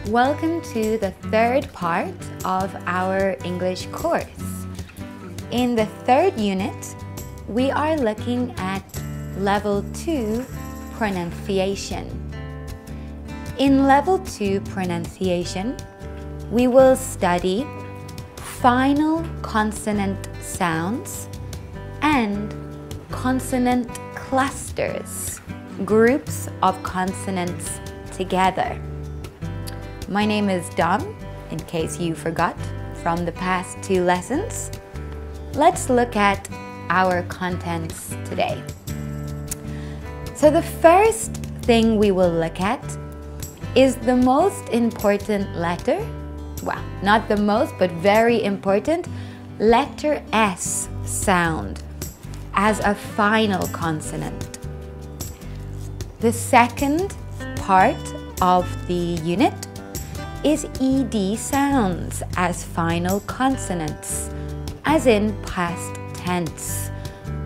Welcome to the third part of our English course. In the third unit, we are looking at Level 2 pronunciation. In Level 2 pronunciation, we will study final consonant sounds and consonant clusters, groups of consonants together. My name is Dom, in case you forgot from the past two lessons. Let's look at our contents today. So the first thing we will look at is the most important letter, well, not the most, but very important, letter S sound as a final consonant. The second part of the unit is ED sounds as final consonants, as in past tense,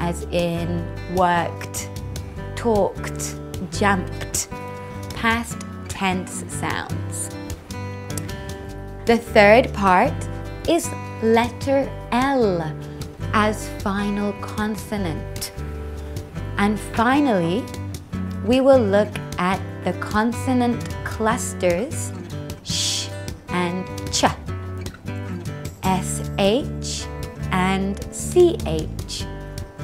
as in worked, talked, jumped, past tense sounds. The third part is letter L as final consonant. And finally, we will look at the consonant clusters sh and ch, sh and ch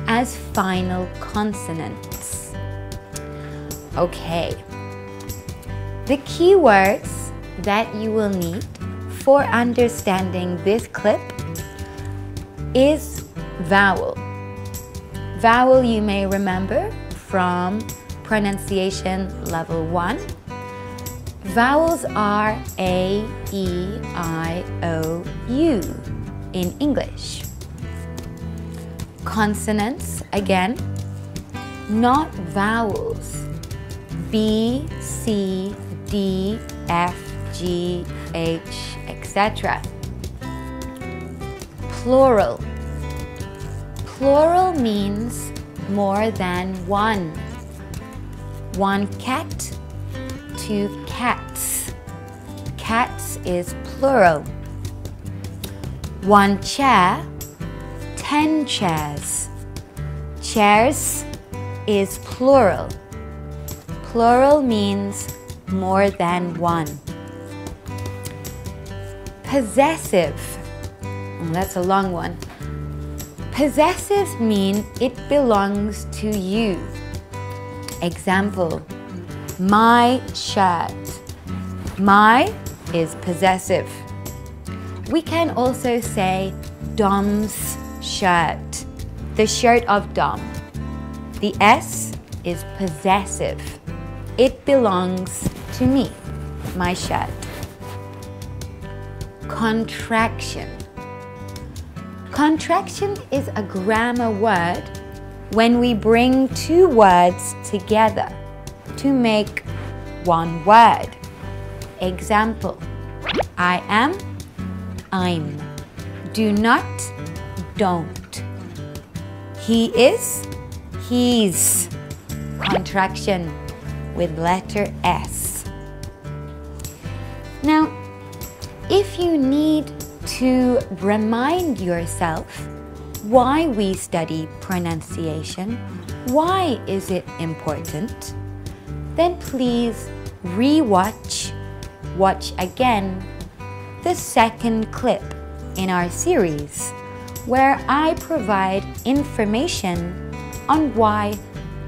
as final consonants. Okay, the key words that you will need for understanding this clip is vowel. Vowel you may remember from pronunciation level 1. Vowels are A, E, I, O, U in English. Consonants, again, not vowels. B, C, D, F, G, H, etc. Plural. Plural means more than one. One cat, two cats. Cats is plural. One chair, 10 chairs. Chairs is plural. Plural means more than one. Possessive, that's a long one. Possessives mean it belongs to you. Example, my shirt. My is possessive. We can also say Dom's shirt, the shirt of Dom. The S is possessive. It belongs to me, my shirt. Contraction. Contraction is a grammar word when we bring two words together to make one word. Example, I am, I'm. Do not, don't. He is, he's. Contraction with letter S. Now, if you need to remind yourself why we study pronunciation, why is it important, then please watch again the second clip in our series where I provide information on why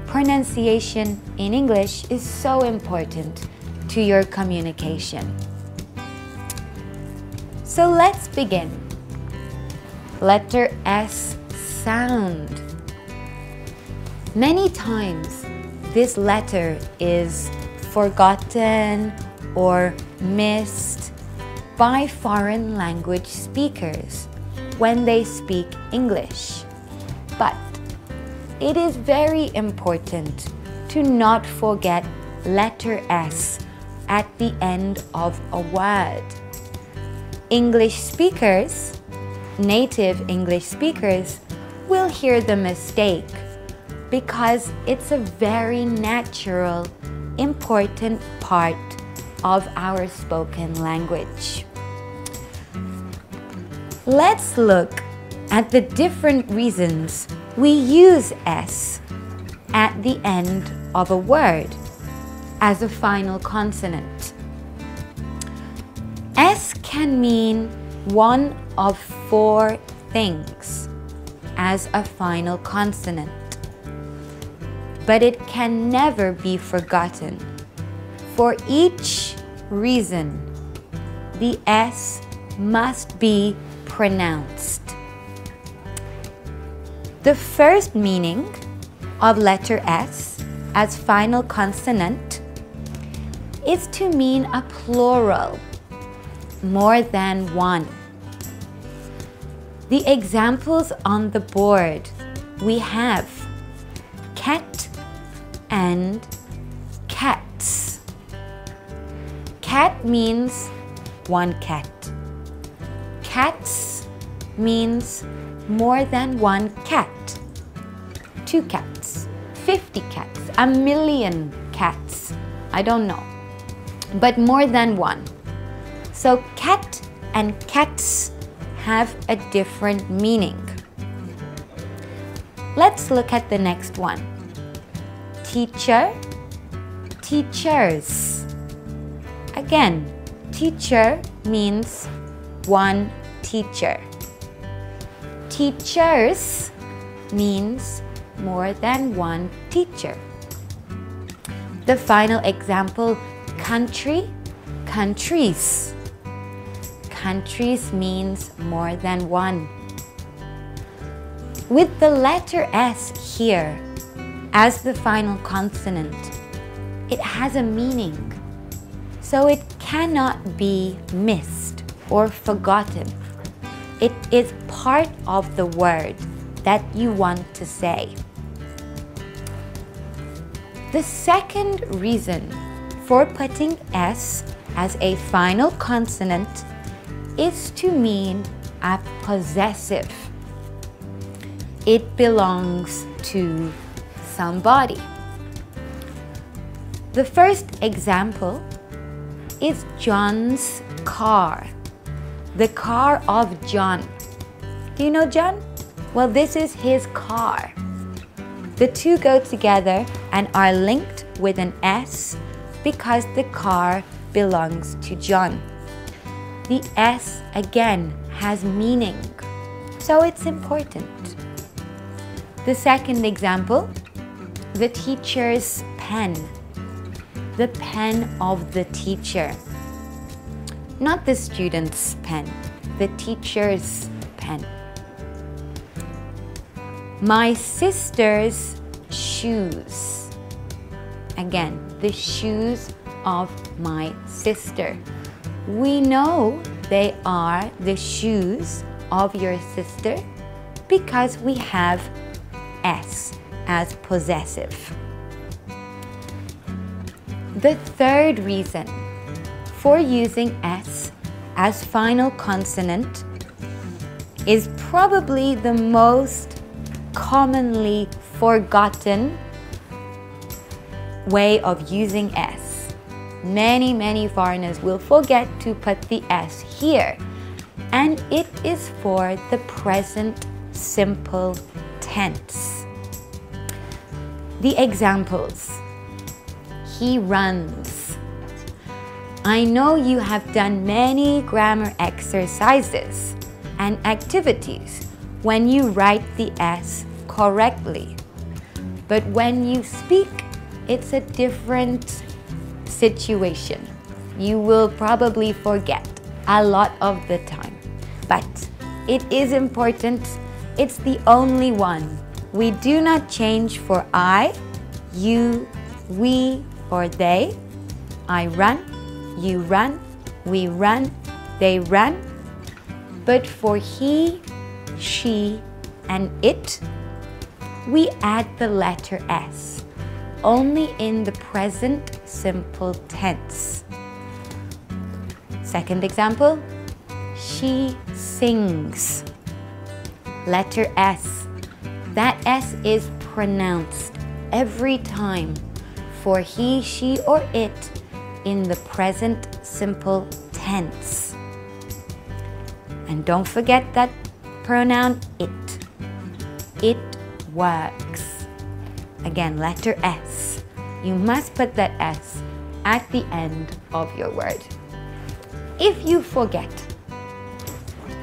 pronunciation in English is so important to your communication. So let's begin. Letter S sound. Many times this letter is forgotten or missed by foreign language speakers when they speak English. But it is very important to not forget letter S at the end of a word. English speakers, native English speakers, will hear the mistake because it's a very natural, important part of our spoken language. Let's look at the different reasons we use S at the end of a word as a final consonant. S can mean one of 4 things as a final consonant, but it can never be forgotten. For each reason, the S must be pronounced. The first meaning of letter S as final consonant is to mean a plural, more than one. The examples on the board we have cat and cats. Cat means one cat. Cats means more than one cat. 2 cats, 50 cats, a million cats. I don't know, but more than one. So cat and cats have a different meaning. Let's look at the next one. Teacher, teachers. Again, teacher means one teacher. Teachers means more than one teacher. The final example, country, countries. Countries means more than one. With the letter S here as the final consonant, it has a meaning, so it cannot be missed or forgotten. It is part of the word that you want to say. The second reason for putting S as a final consonant is to mean a possessive. It belongs to somebody. The first example is John's car. The car of John. Do you know John? Well, this is his car. The two go together and are linked with an S because the car belongs to John. The S again has meaning, so it's important. The second example, the teacher's pen. The pen of the teacher. Not the student's pen, the teacher's pen. My sister's shoes. Again, the shoes of my sister. We know they are the shoes of your sister because we have S as possessive. The third reason for using S as final consonant is probably the most commonly forgotten way of using S. Many foreigners will forget to put the S here, and it is for the present simple tense. The examples. He runs. I know you have done many grammar exercises and activities when you write the S correctly. But when you speak, it's a different situation. You will probably forget a lot of the time. But it is important. It's the only one. We do not change for I, you, we, or they. I run, you run, we run, they run. But for he, she, and it, we add the letter S, only in the present simple tense. Second example, she sings. Letter S. That S is pronounced every time. For he, she, or it, in the present simple tense. And don't forget that pronoun it. It works. Again, letter S. You must put that S at the end of your word. If you forget,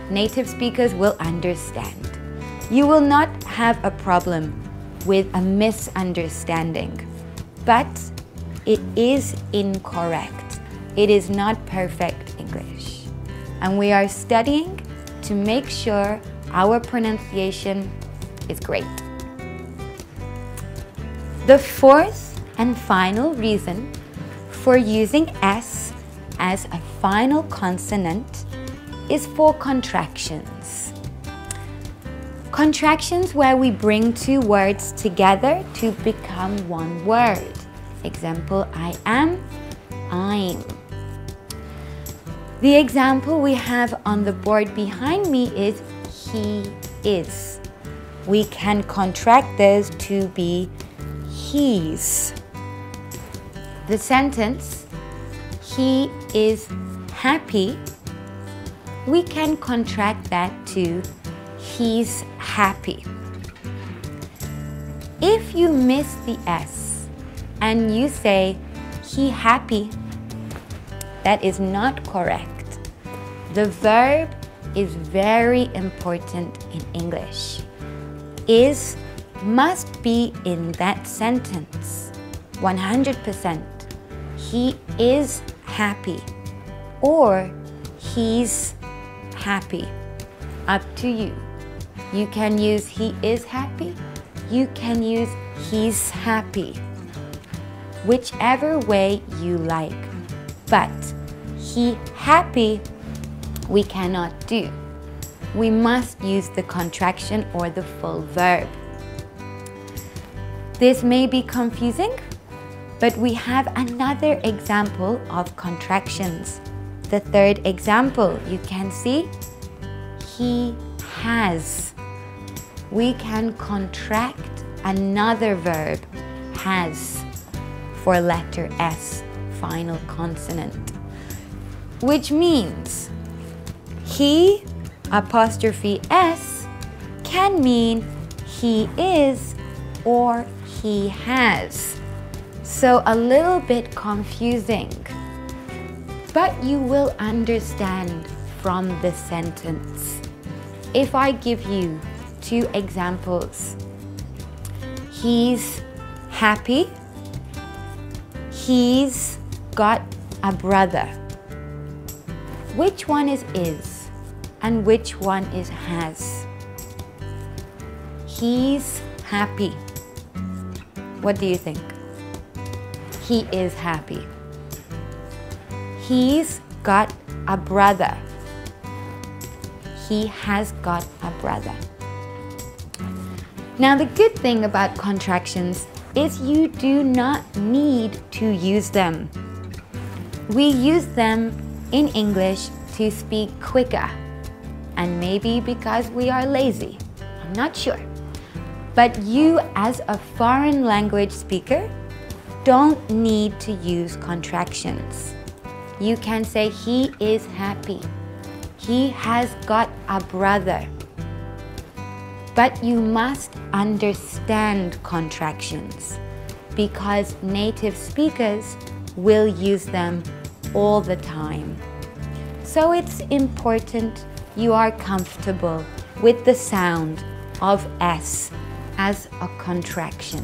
native speakers will understand. You will not have a problem with a misunderstanding, but it is incorrect. It is not perfect English. And we are studying to make sure our pronunciation is great. The fourth and final reason for using S as a final consonant is for contractions. Contractions where we bring two words together to become one word. Example, I am, I'm. The example we have on the board behind me is he is. We can contract those to be he's. The sentence, he is happy, we can contract that to he's happy. If you miss the S and you say he happy, that is not correct. The verb is very important in English. Is must be in that sentence. 100%. He is happy or he's happy. Up to you. You can use he is happy. You can use he's happy. Whichever way you like. But he happy we cannot do. We must use the contraction or the full verb. This may be confusing, but we have another example of contractions. The third example, you can see, he has. We can contract another verb, has, for letter S, final consonant. Which means, he apostrophe S can mean he is or he has. So a little bit confusing, but you will understand from the sentence. If I give you two examples, he's happy, he's got a brother. Which one is and which one is has? He's happy. What do you think? He is happy. He's got a brother. He has got a brother. Now the good thing about contractions is you do not need to use them. We use them in English to speak quicker, and maybe because we are lazy. I'm not sure. But you as a foreign language speaker don't need to use contractions. You can say he is happy. He has got a brother. But you must understand contractions because native speakers will use them all the time. So it's important you are comfortable with the sound of S as a contraction.